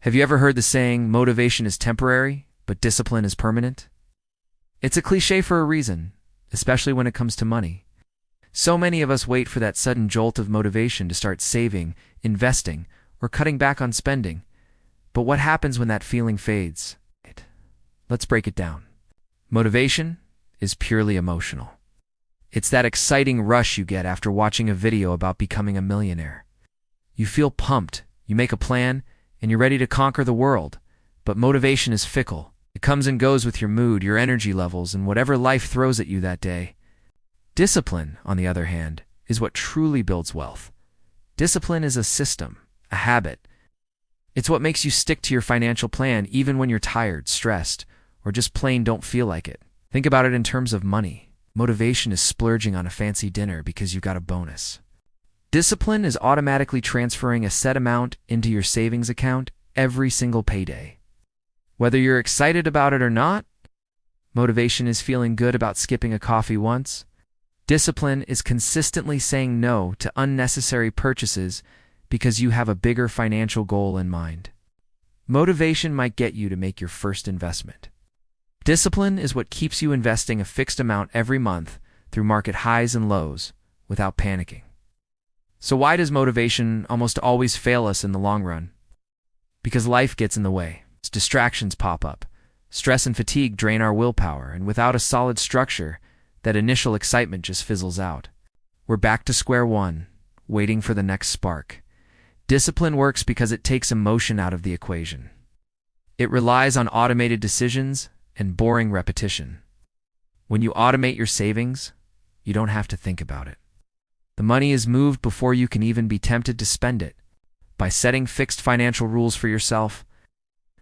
Have you ever heard the saying, motivation is temporary, but discipline is permanent? It's a cliche for a reason, especially when it comes to money. So many of us wait for that sudden jolt of motivation to start saving, investing, or cutting back on spending. But what happens when that feeling fades? Let's break it down. Motivation is purely emotional. It's that exciting rush you get after watching a video about becoming a millionaire. You feel pumped, you make a plan, and you're ready to conquer the world. But motivation is fickle. It comes and goes with your mood, your energy levels, and whatever life throws at you that day. Discipline, on the other hand, is what truly builds wealth. Discipline is a system, a habit. It's what makes you stick to your financial plan even when you're tired, stressed, or just plain don't feel like it. Think about it in terms of money. Motivation is splurging on a fancy dinner because you got a bonus. Discipline is automatically transferring a set amount into your savings account every single payday. Whether you're excited about it or not, motivation is feeling good about skipping a coffee once. Discipline is consistently saying no to unnecessary purchases because you have a bigger financial goal in mind. Motivation might get you to make your first investment. Discipline is what keeps you investing a fixed amount every month through market highs and lows without panicking. So why does motivation almost always fail us in the long run? Because life gets in the way. Distractions pop up. Stress and fatigue drain our willpower, and without a solid structure, that initial excitement just fizzles out. We're back to square one, waiting for the next spark. Discipline works because it takes emotion out of the equation. It relies on automated decisions and boring repetition. When you automate your savings, you don't have to think about it. The money is moved before you can even be tempted to spend it. By setting fixed financial rules for yourself,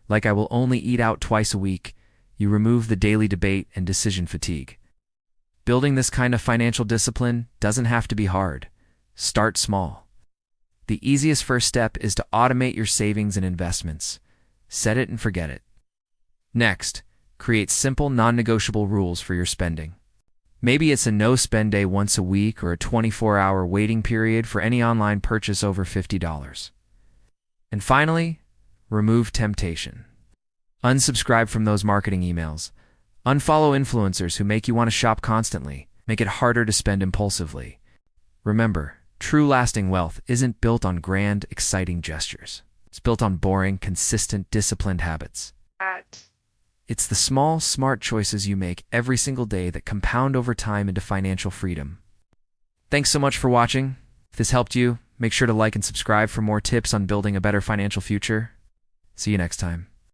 like I will only eat out twice a week, you remove the daily debate and decision fatigue. Building this kind of financial discipline doesn't have to be hard. Start small. The easiest first step is to automate your savings and investments. Set it and forget it. Next, create simple, non-negotiable rules for your spending. Maybe it's a no-spend day once a week or a 24-hour waiting period for any online purchase over $50. And finally, remove temptation. Unsubscribe from those marketing emails. Unfollow influencers who make you want to shop constantly. Make it harder to spend impulsively. Remember, true lasting wealth isn't built on grand, exciting gestures. It's built on boring, consistent, disciplined habits. It's the small, smart choices you make every single day that compound over time into financial freedom. Thanks so much for watching. If this helped you, make sure to like and subscribe for more tips on building a better financial future. See you next time.